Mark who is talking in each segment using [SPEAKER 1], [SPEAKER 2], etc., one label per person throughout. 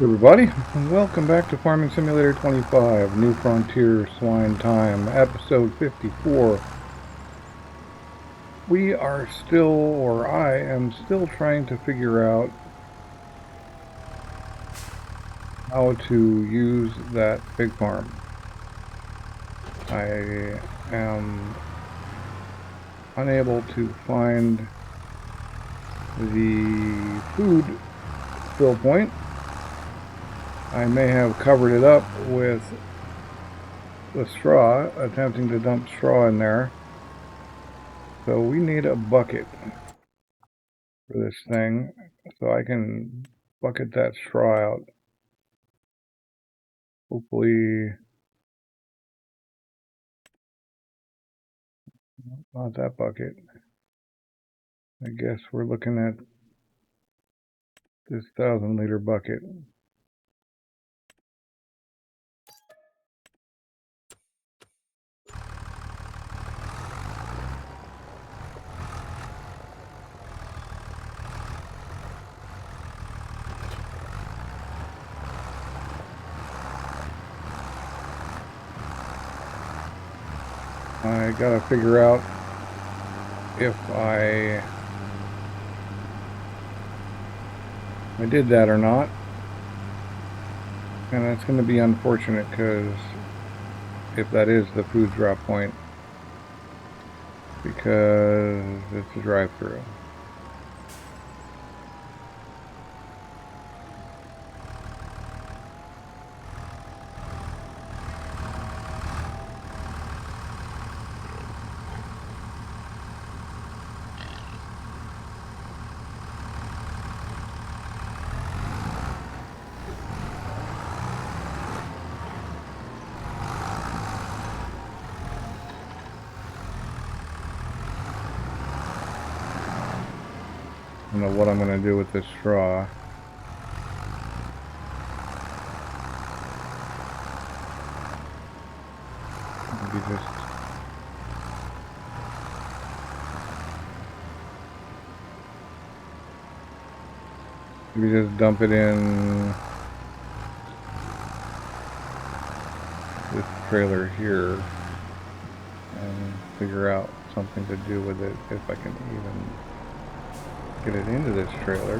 [SPEAKER 1] Everybody, and welcome back to Farming Simulator 25, New Frontier Swine Time, episode 54. We are still, or I am still trying to figure out how to use that pig farm. I am unable to find the food fill point. I may have covered it up with the straw, attempting to dump straw in there. So we need a bucket for this thing, so I can bucket that straw out. Hopefully, not that bucket. I guess we're looking at this 1,000-liter bucket. I gotta figure out if I did that or not. And that's going to be unfortunate, because if that is the food drop point, because it's a drive-through. I don't know what I'm going to do with this straw. Maybe just dump it in this trailer here and figure out something to do with it, if I can even get it into this trailer.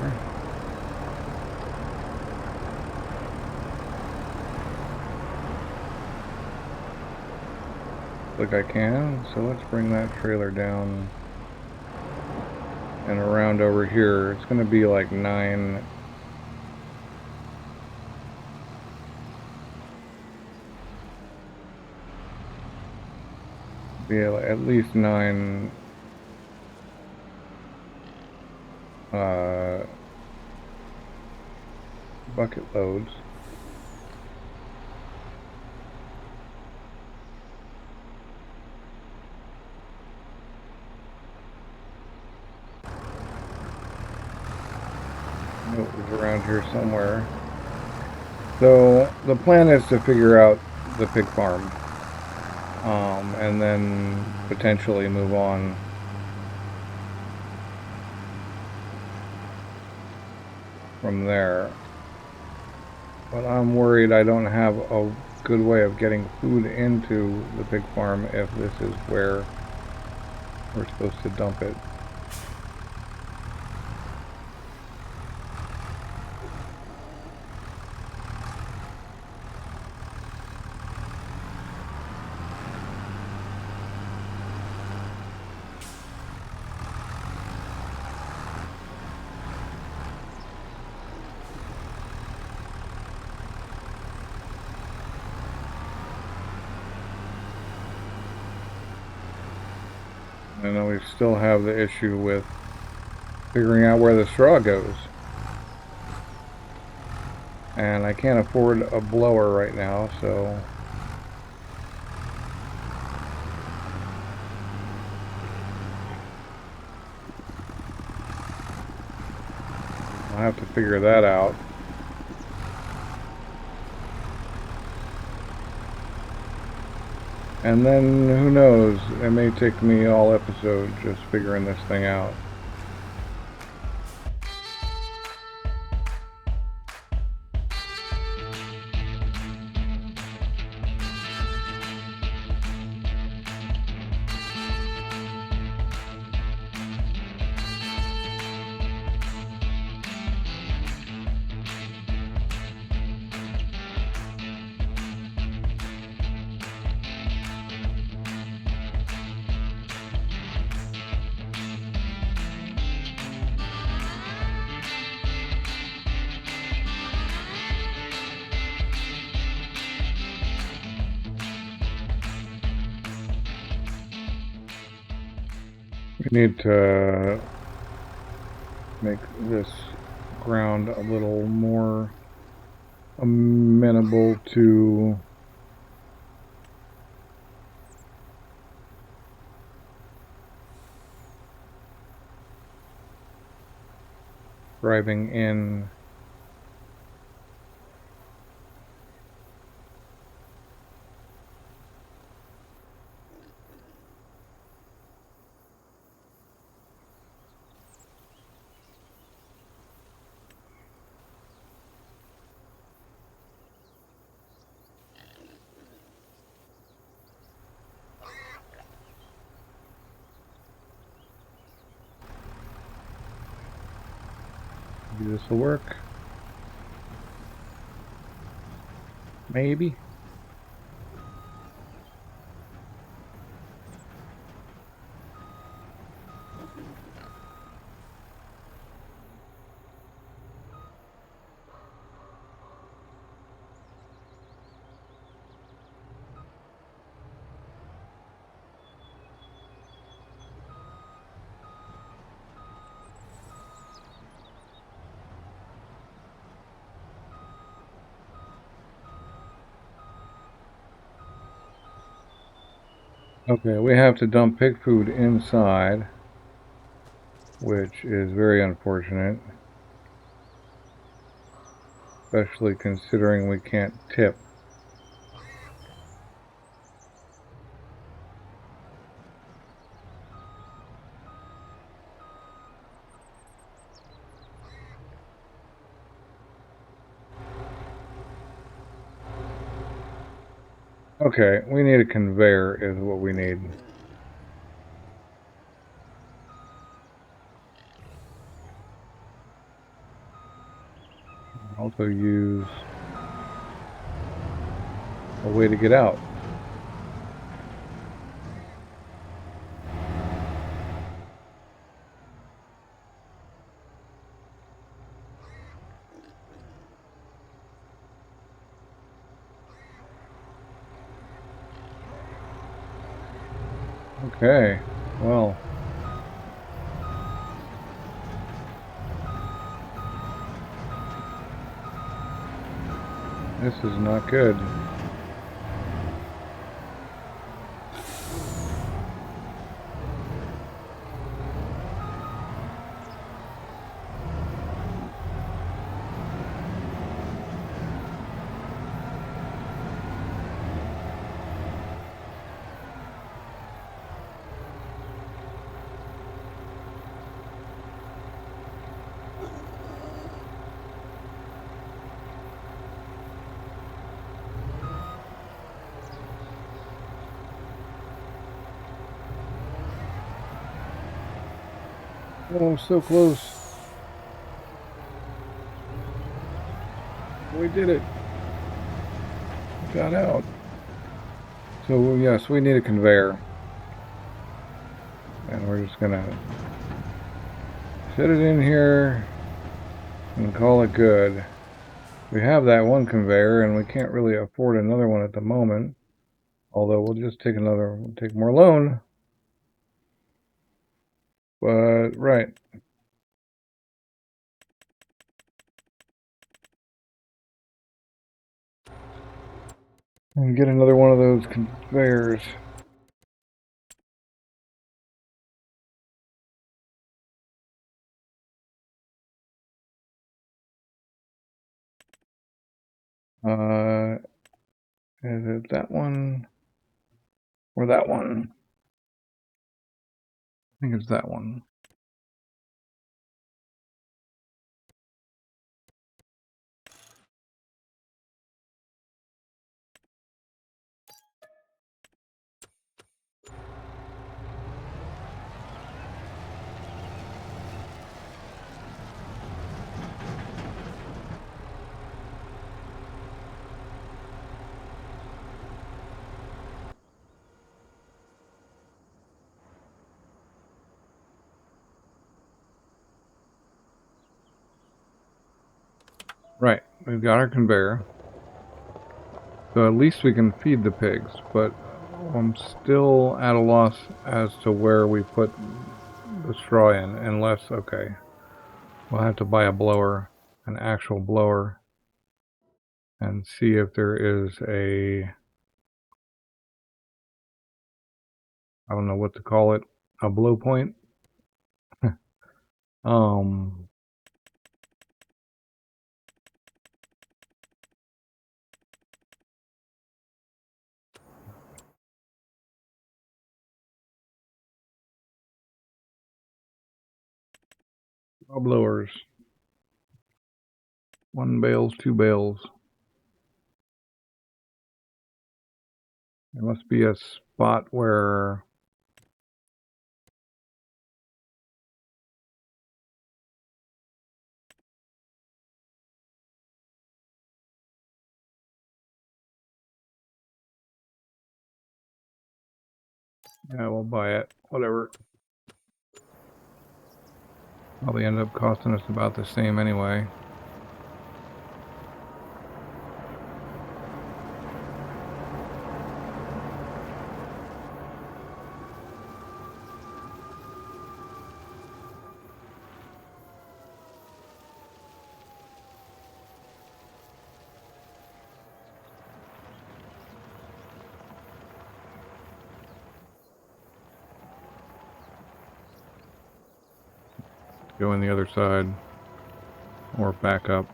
[SPEAKER 1] Like I can, so let's bring that trailer down and around over here. It's going to be like 9 at least 9 bucket loads. It was around here somewhere. So the plan is to figure out the pig farm, and then potentially move on from there. But I'm worried I don't have a good way of getting food into the pig farm if this is where we're supposed to dump it. And then we still have the issue with figuring out where the straw goes. And I can't afford a blower right now, so I'll have to figure that out. And then, who knows, it may take me all episode just figuring this thing out. We need to make this ground a little more amenable to driving in. Maybe this will work. Maybe. Okay, we have to dump pig food inside, which is very unfortunate, especially considering we can't tip. Okay, we need a conveyor is what we need. Also use a way to get out. Okay, well. This is not good. Oh, so close. We did it. Got out. So yes, we need a conveyor. And we're just gonna set it in here and call it good. We have that one conveyor and we can't really afford another one at the moment. Although we'll just take take more loan. But, right. And get another one of those conveyors. Is it that one? Or that one? I think it's that one. Right, we've got our conveyor. So at least we can feed the pigs, but I'm still at a loss as to where we put the straw in, unless, okay. We'll have to buy a blower, an actual blower, and see if there is a, I don't know what to call it, a blow point. Straw blowers. 1 bales, 2 bales. There must be a spot where yeah, we'll buy it. Whatever. Probably end up costing us about the same anyway. Go in the other side or back up.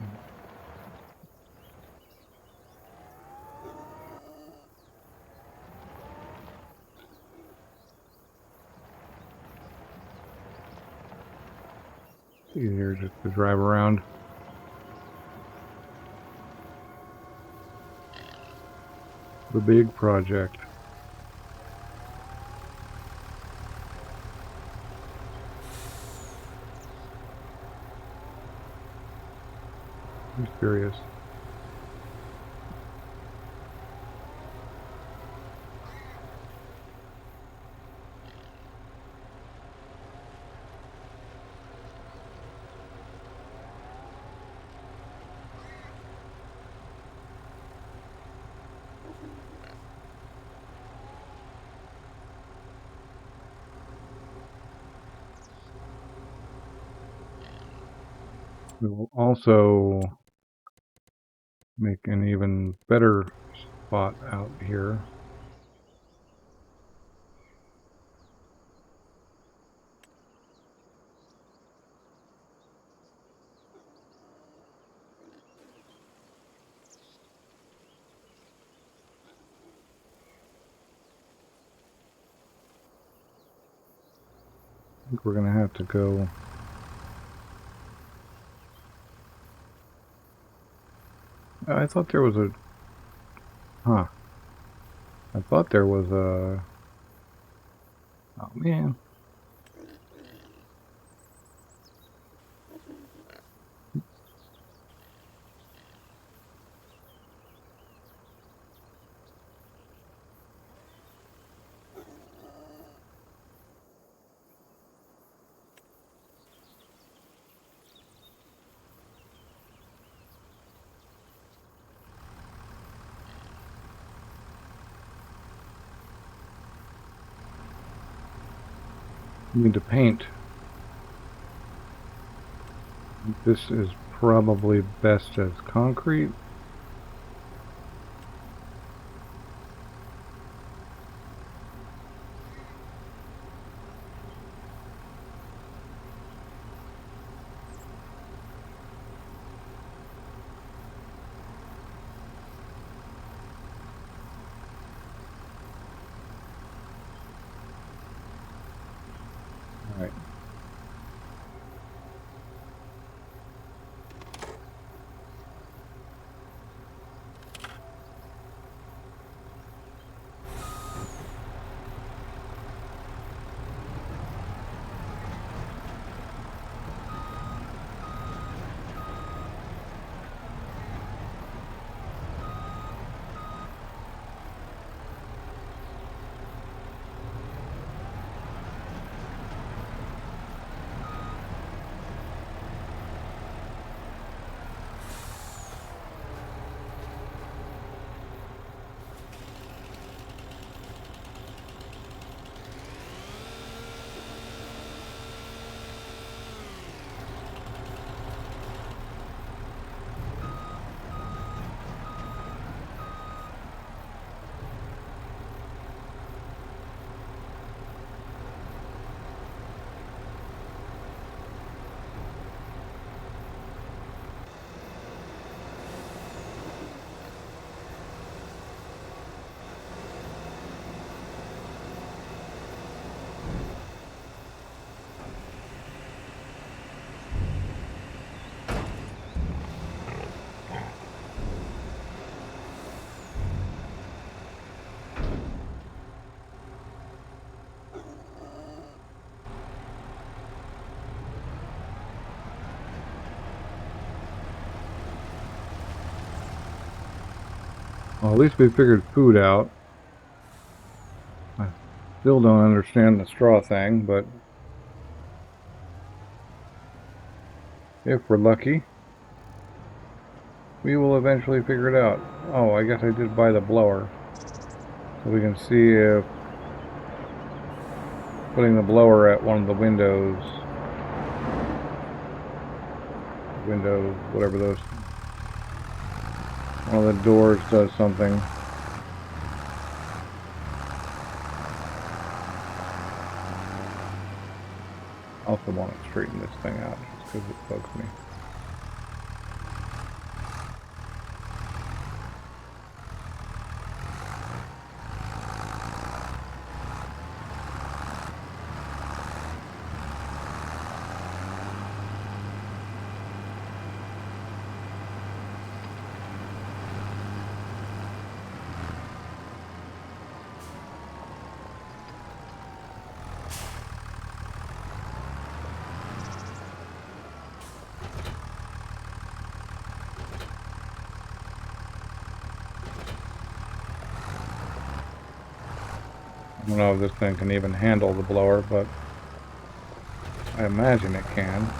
[SPEAKER 1] Easier just to drive around. The big project. I'm curious. We will also make an even better spot out here. I think we're gonna have to go. I thought there was a. Huh. I thought there was a. Oh man. Need to paint. This is probably best as concrete. All right. Well, at least we figured food out. I still don't understand the straw thing, but if we're lucky, we will eventually figure it out. Oh, I guess I did buy the blower. So we can see if putting the blower at one of the windows, whatever those, one of the doors does something. I also want to straighten this thing out just because it bugs me. I don't know if this thing can even handle the blower, but I imagine it can.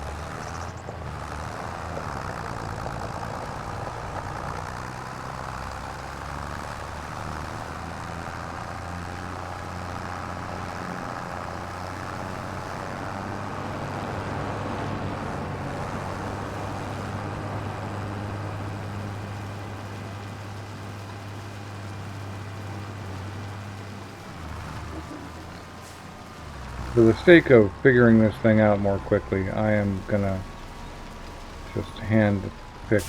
[SPEAKER 1] For the sake of figuring this thing out more quickly, I am gonna just hand pick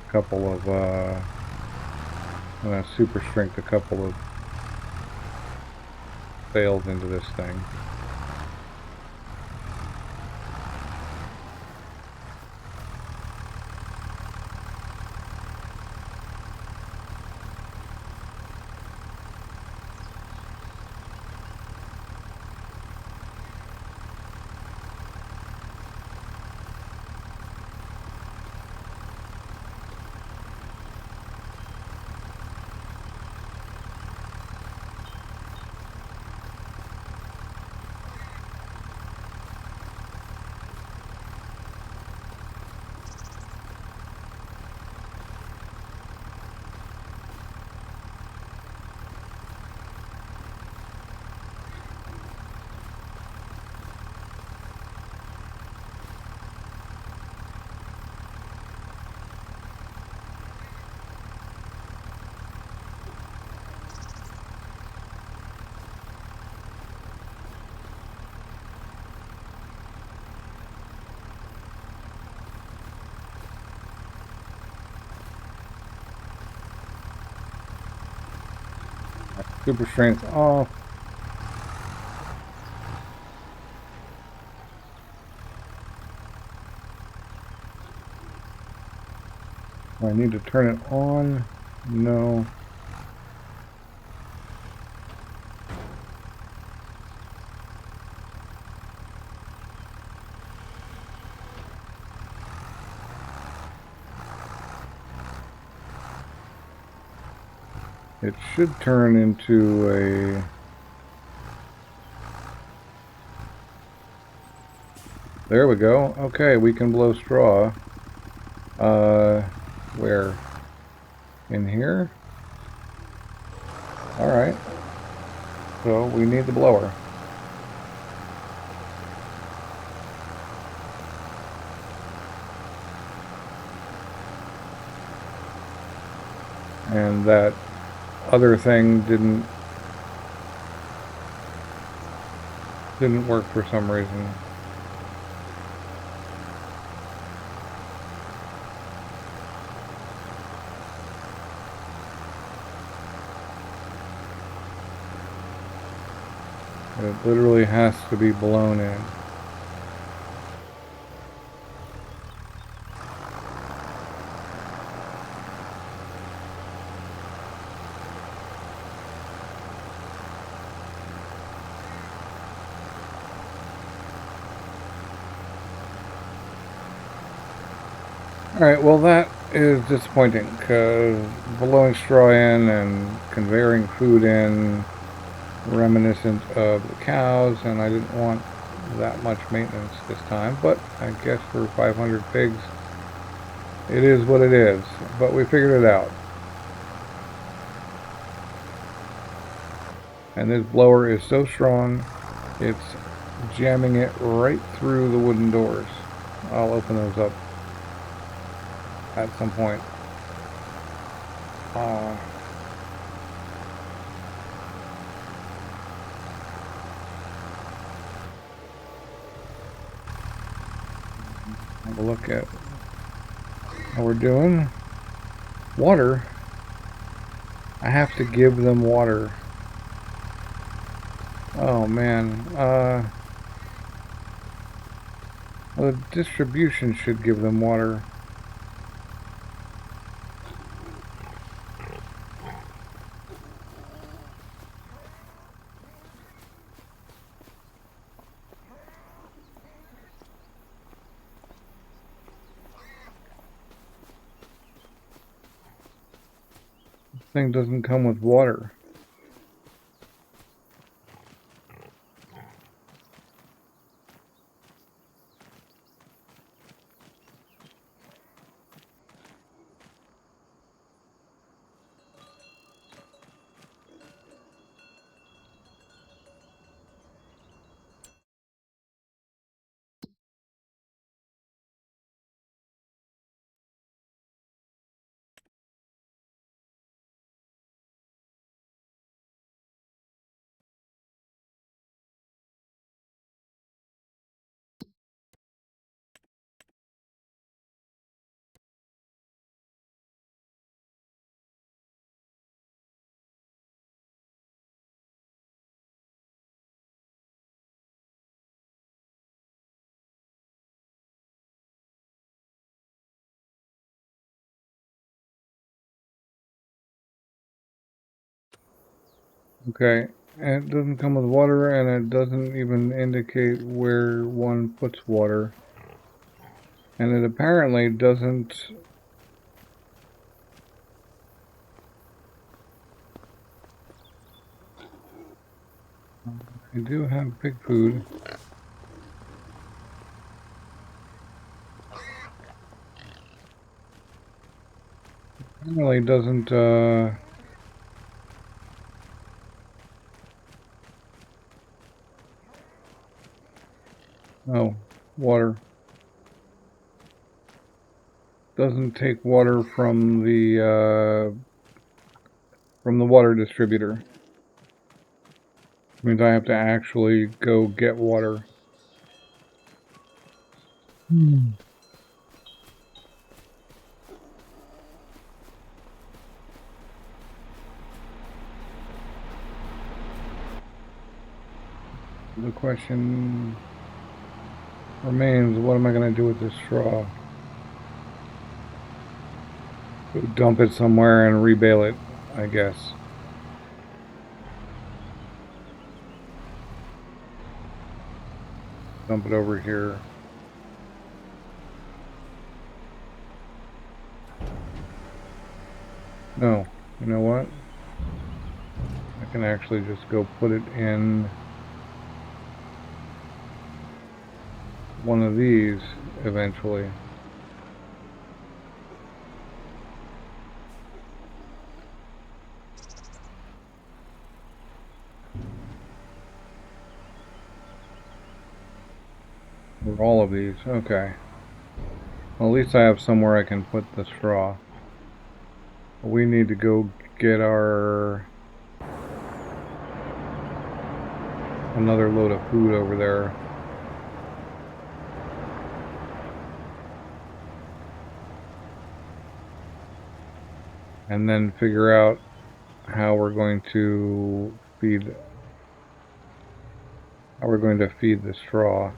[SPEAKER 1] a couple of, I'm gonna super strength a couple of bales into this thing. Super strength off. Do I need to turn it on? No. It should turn into a... There we go. Okay, we can blow straw. Where? In here? Alright. So we need the blower. And that other thing didn't work for some reason. It literally has to be blown in. Alright, well that is disappointing because blowing straw in and conveying food in reminiscent of the cows, and I didn't want that much maintenance this time, but I guess for 500 pigs it is what it is, but we figured it out. And this blower is so strong it's jamming it right through the wooden doors. I'll open those up at some point. Have a look at how we're doing. Water. I have to give them water. Oh man. Well, the distribution should give them water. This thing doesn't come with water. Okay, and it doesn't come with water, and it doesn't even indicate where one puts water. And it apparently doesn't... I do have pig food. Apparently doesn't, oh, water. Doesn't take water from the water distributor. Means I have to actually go get water. The question remains, what am I going to do with this straw? Go dump it somewhere and rebale it, I guess. Dump it over here. No, you know what? I can actually just go put it in one of these eventually. Or all of these, okay. Well, at least I have somewhere I can put the straw. We need to go get our another load of food over there. And then figure out how we're going to feed the straw.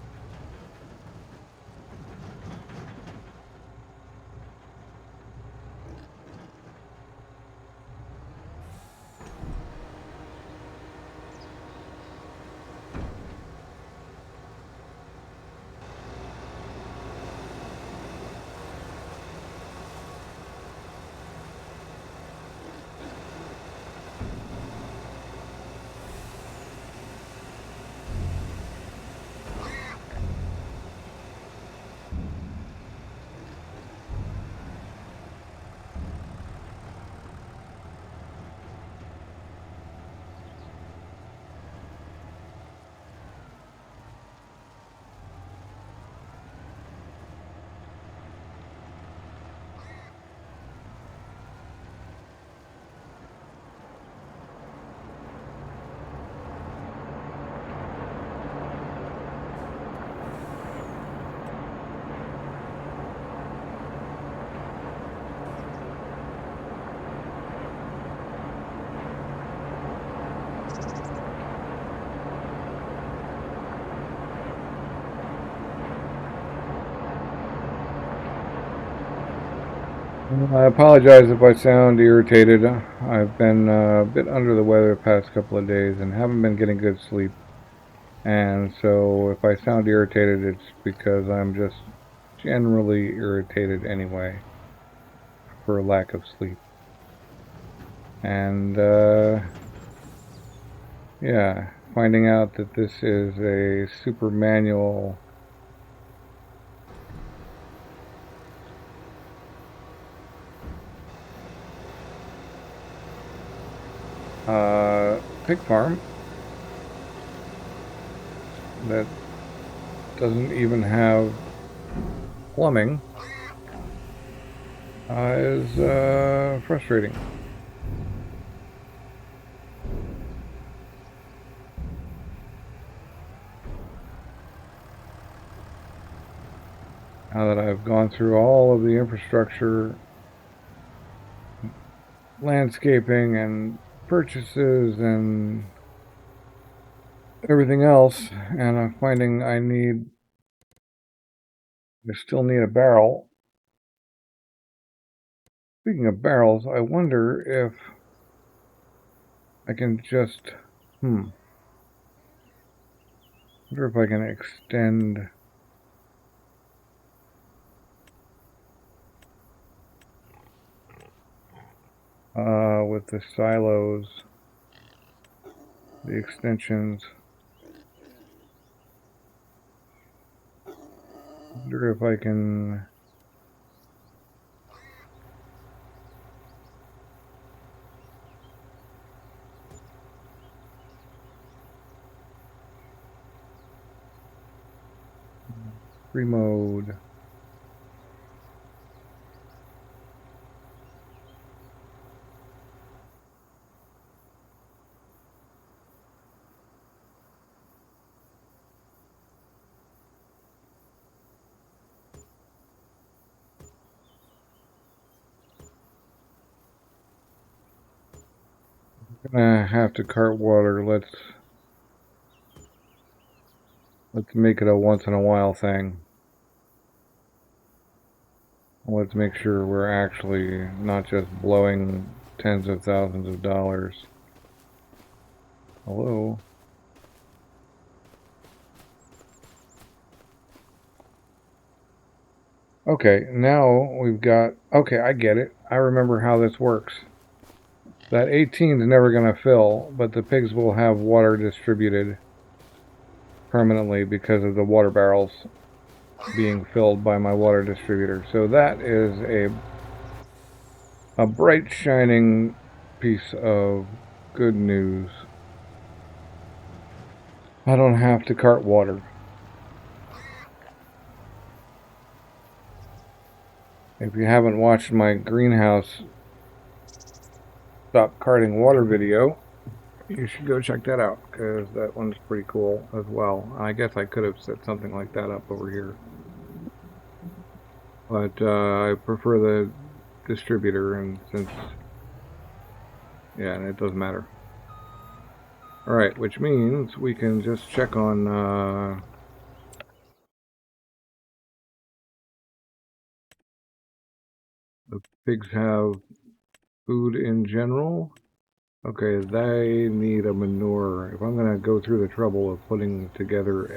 [SPEAKER 1] I apologize if I sound irritated. I've been a bit under the weather the past couple of days and haven't been getting good sleep. And so if I sound irritated, it's because I'm just generally irritated anyway for lack of sleep. And yeah, finding out that this is a super manual pig farm that doesn't even have plumbing is frustrating. Now that I've gone through all of the infrastructure, landscaping, and purchases, and everything else, and I'm finding I still need a barrel. Speaking of barrels, I wonder if I can just, wonder if I can extend with the silos, the extensions. Wonder if I can reload. Gonna have to cart water. Let's make it a once in a while thing. Let's make sure we're actually not just blowing tens of thousands of dollars. Hello? Okay, now we've got... Okay, I get it. I remember how this works. That 18 is never going to fill, but the pigs will have water distributed permanently because of the water barrels being filled by my water distributor. So that is a bright, shining piece of good news. I don't have to cart water. If you haven't watched my greenhouse stop carting water video, you should go check that out, because that one's pretty cool as well. I guess I could have set something like that up over here, but I prefer the distributor, and since, yeah, and it doesn't matter. Alright, which means we can just check on the pigs have food in general. Okay, they need a manure. If I'm going to go through the trouble of putting together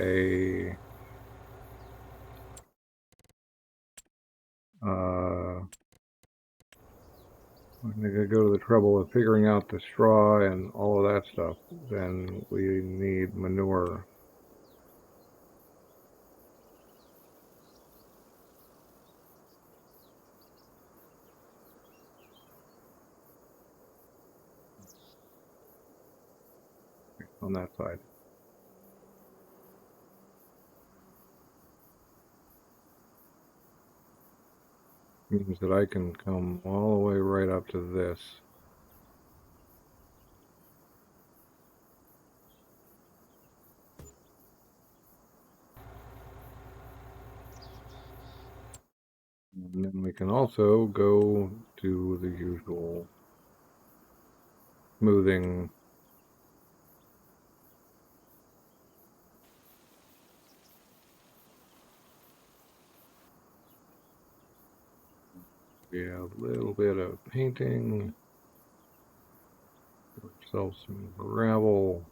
[SPEAKER 1] I'm going to go to the trouble of figuring out the straw and all of that stuff, then we need manure. On that side. Means that I can come all the way right up to this. And then we can also go to the usual smoothing. Yeah, a little bit of painting. Give ourselves some gravel.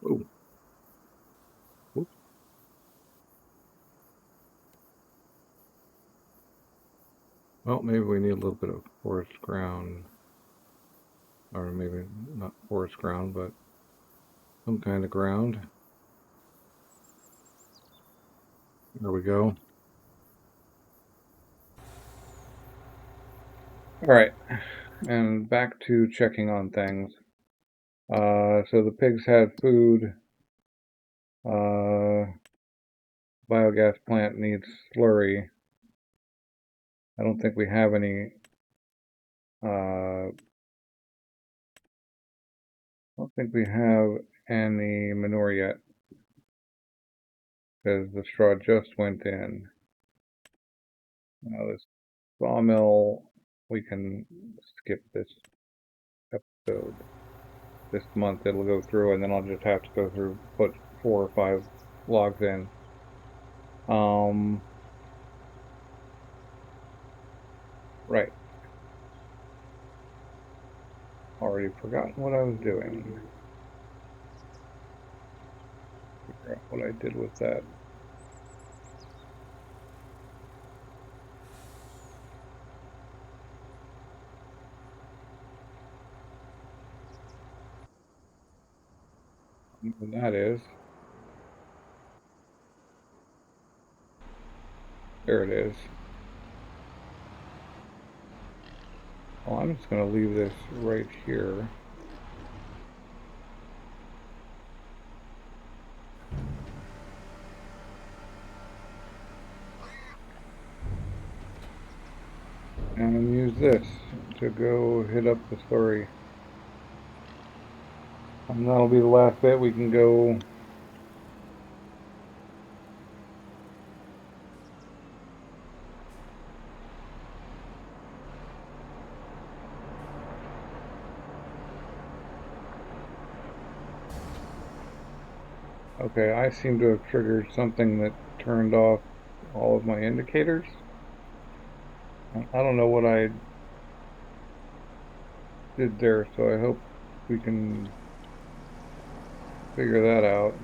[SPEAKER 1] Oh, whoops. Well, maybe we need a little bit of forest ground, or maybe not forest ground, but some kind of ground. There we go. All right, and back to checking on things. So the pigs had food. Biogas plant needs slurry. I don't think we have any. I don't think we have any manure yet because the straw just went in. Now this sawmill, we can skip this episode. This month it'll go through, and then I'll just have to go through, put 4 or 5 logs in. Right. Already forgotten what I was doing. Figure out what I did with that. And that is, there it is. Well, I'm just going to leave this right here. And use this to go hit up the story. And that'll be the last bit. We can go. Okay, I seem to have triggered something that turned off all of my indicators. I don't know what I did there, so I hope we can figure that out.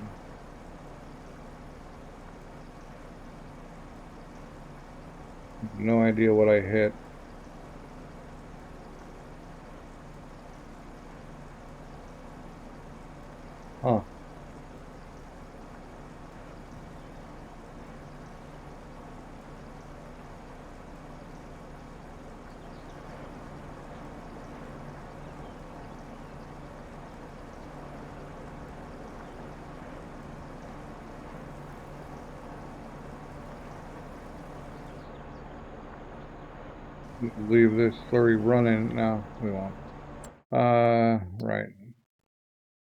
[SPEAKER 1] No idea what I hit. Huh. Leave this slurry running. No, we won't. Right.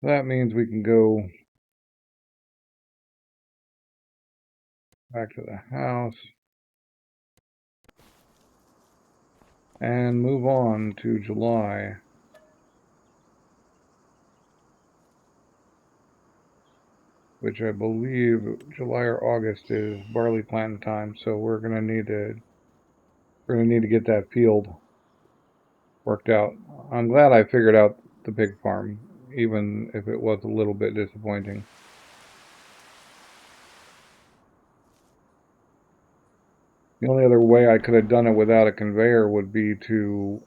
[SPEAKER 1] That means we can go back to the house and move on to July. Which I believe July or August is barley planting time, so we're gonna need to get that field worked out. I'm glad I figured out the pig farm, even if it was a little bit disappointing. The only other way I could have done it without a conveyor would be to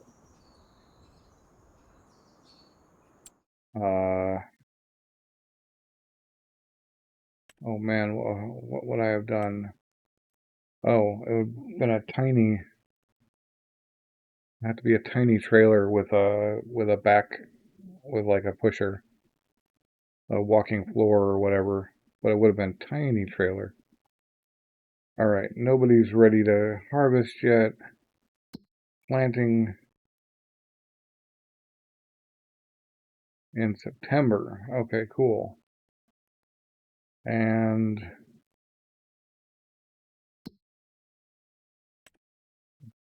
[SPEAKER 1] oh man, what would I have done? Oh, it would have been a tiny It had to be a tiny trailer with a back with like a pusher, a walking floor or whatever. But it would have been tiny trailer. All right, nobody's ready to harvest yet. Planting in September. Okay, cool. And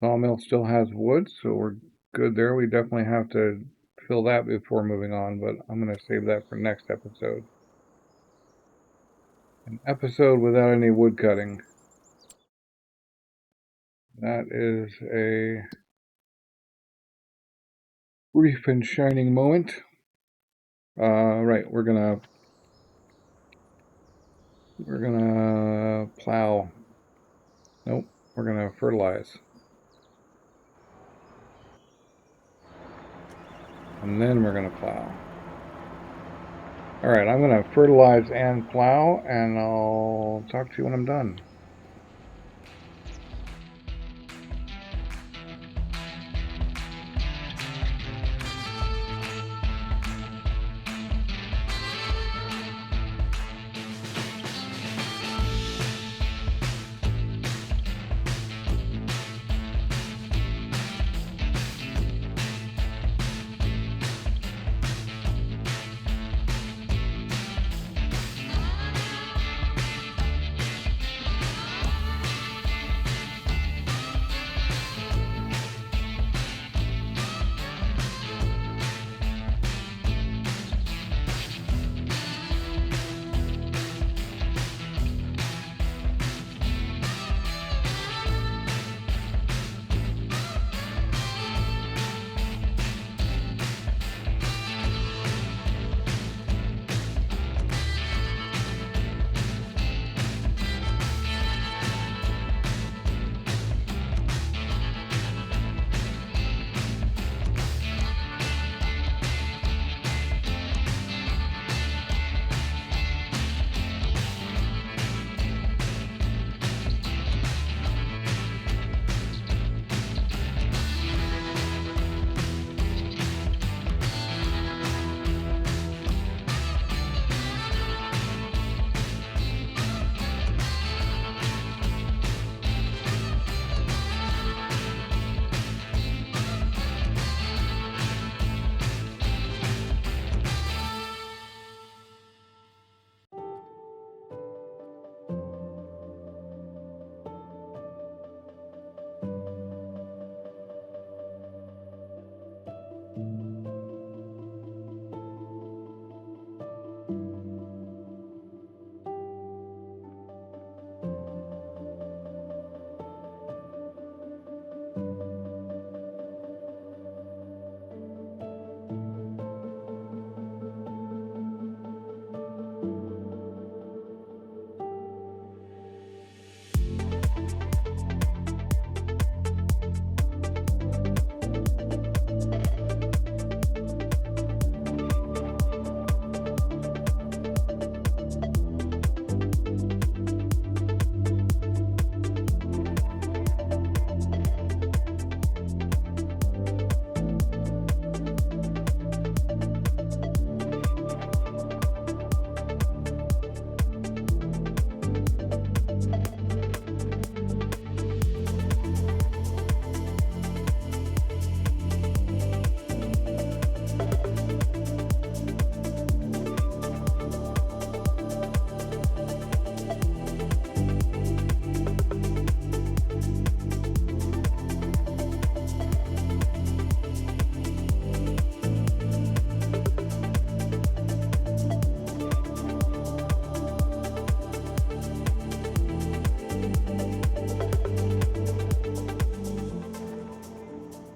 [SPEAKER 1] sawmill still has wood, so we're good there. We definitely have to fill that before moving on, but I'm going to save that for next episode. An episode without any wood cutting. That is a brief and shining moment. Right, we're gonna plow. Nope, we're gonna fertilize. And then we're gonna plow. Alright, I'm gonna fertilize and plow, and I'll talk to you when I'm done.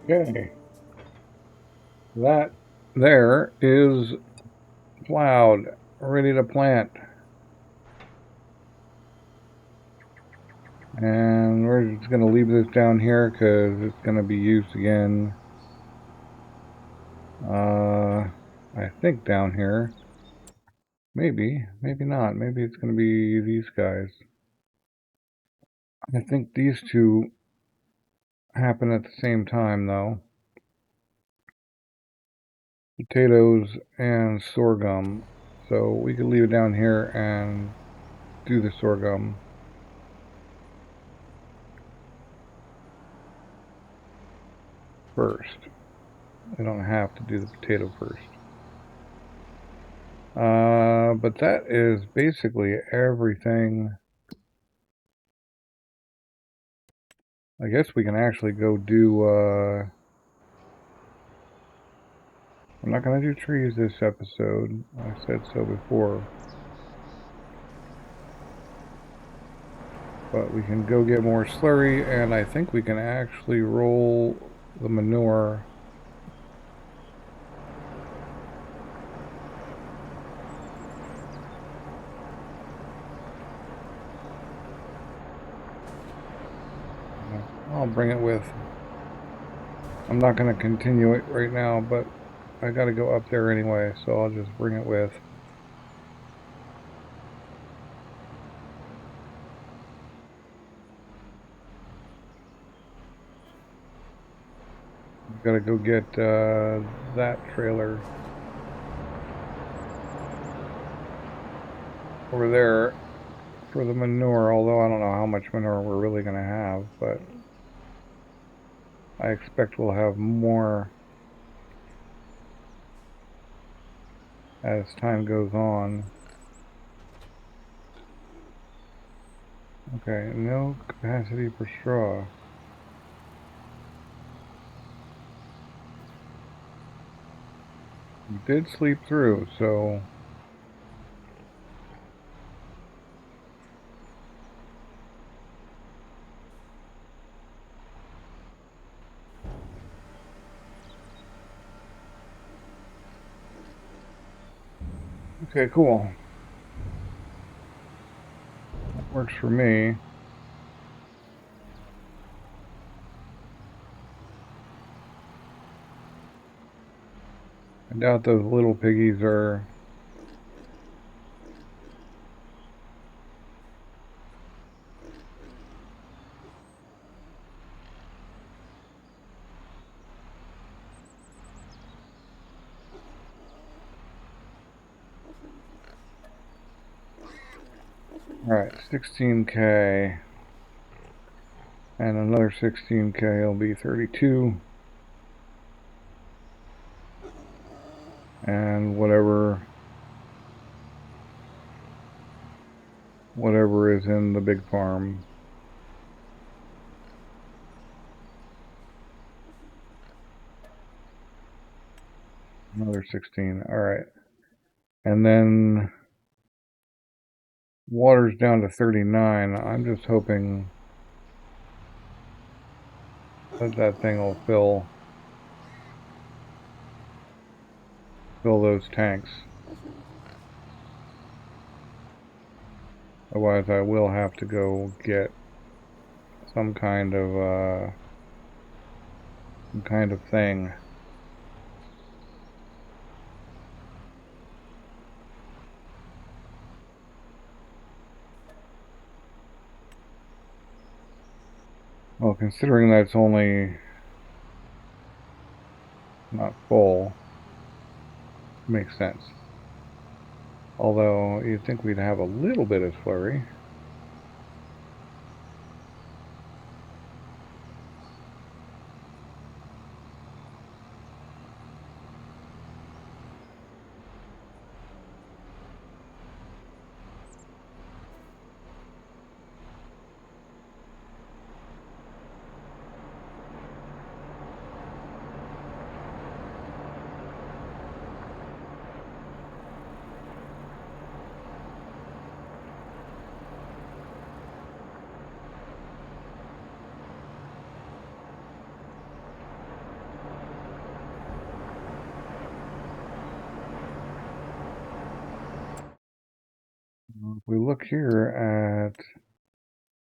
[SPEAKER 1] Okay. That there is plowed, ready to plant. And we're just going to leave this down here because it's going to be used again. I think down here. Maybe, maybe not. Maybe it's going to be these guys. I think these two happen at the same time, though. potatoes and sorghum. So we could leave it down here and do the sorghum first. We don't have to do the potato first. But that is basically everything. I guess we can actually go do, I'm not going to do trees this episode. I said so before. But we can go get more slurry, and I think we can actually roll the manure. I'll bring it with. I'm not going to continue it right now, but I got to go up there anyway, so I'll just bring it with. Got to go get that trailer over there for the manure, although I don't know how much manure we're really going to have, but I expect we'll have more as time goes on. Okay, no capacity for straw. We did sleep through, so okay, cool. That works for me. I doubt those little piggies are... Alright, 16K. And another 16K will be 32. And whatever is in the big farm. Another 16. Alright. And then water's down to 39. I'm just hoping that thing will fill those tanks. Otherwise I will have to go get some kind of thing. Well, considering that's only not full, makes sense. Although you'd think we'd have a little bit of slurry. If we look here at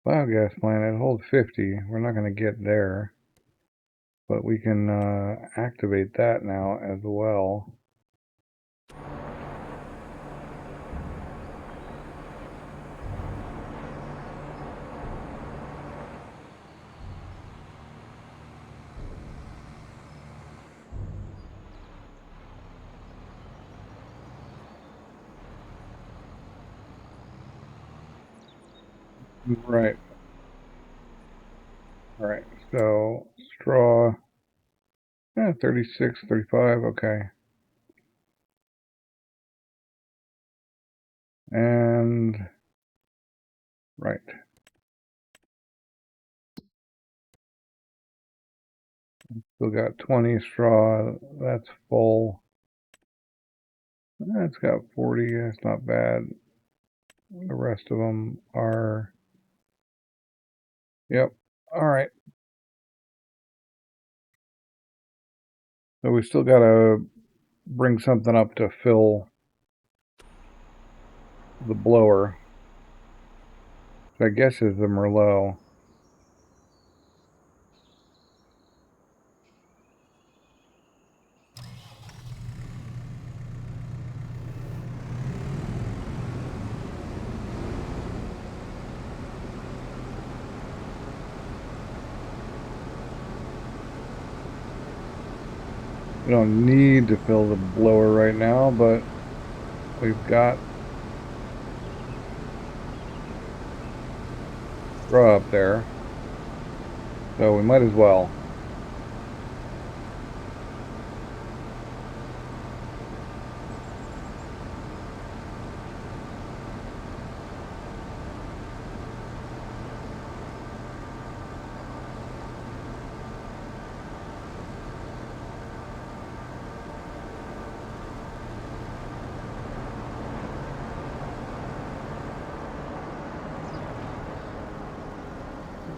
[SPEAKER 1] biogas plant, it holds 50. We're not going to get there, but we can activate that now as well. Right. All right. So straw, 36, 35. Okay. And right. Still got 20 straw. That's full. That's got 40. That's not bad. The rest of them are. Yep. All right. So we still got to bring something up to fill the blower, which I guess is the Merlot. We don't need to fill the blower right now, but we've got straw up there, so we might as well.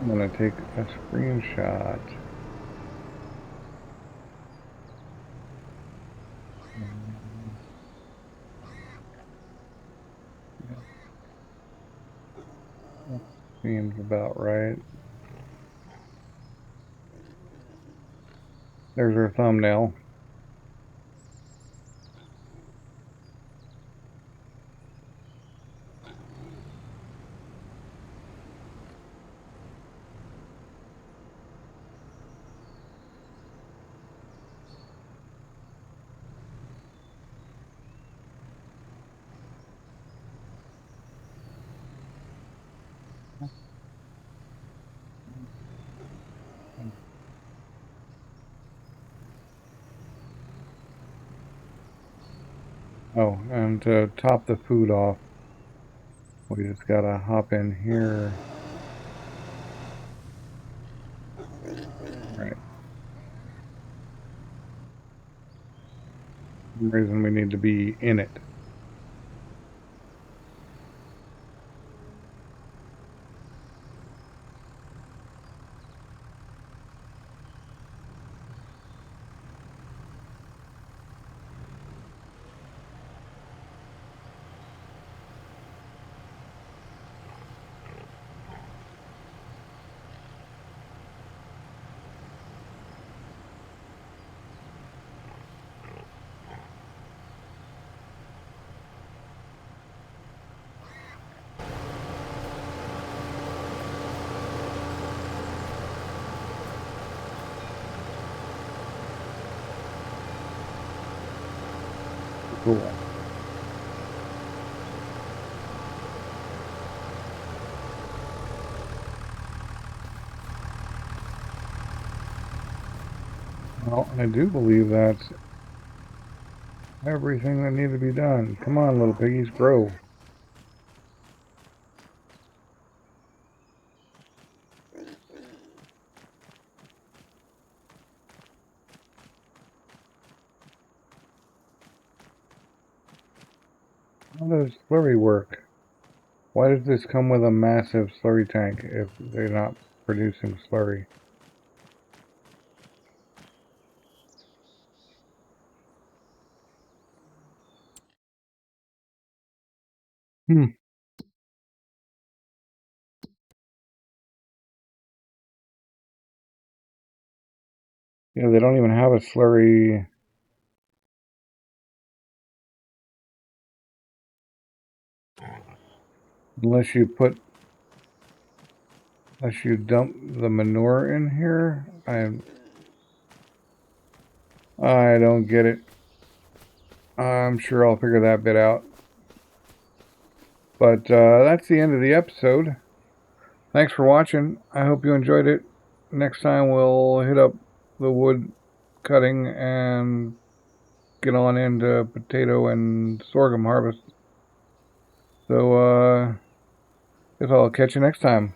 [SPEAKER 1] I'm going to take a screenshot. Seems about right. There's our thumbnail. Oh, and to top the food off, we just gotta hop in here. Right. For some reason we need to be in it. Cool. Well, I do believe that's everything that needs to be done. Come on, little piggies, grow. How does slurry work? Why does this come with a massive slurry tank if they're not producing slurry? Hmm. Yeah, they don't even have a slurry. Unless you dump the manure in here. I don't get it. I'm sure I'll figure that bit out. But that's the end of the episode. Thanks for watching. I hope you enjoyed it. Next time we'll hit up the wood cutting and get on into potato and sorghum harvest. So, guess I'll catch you next time.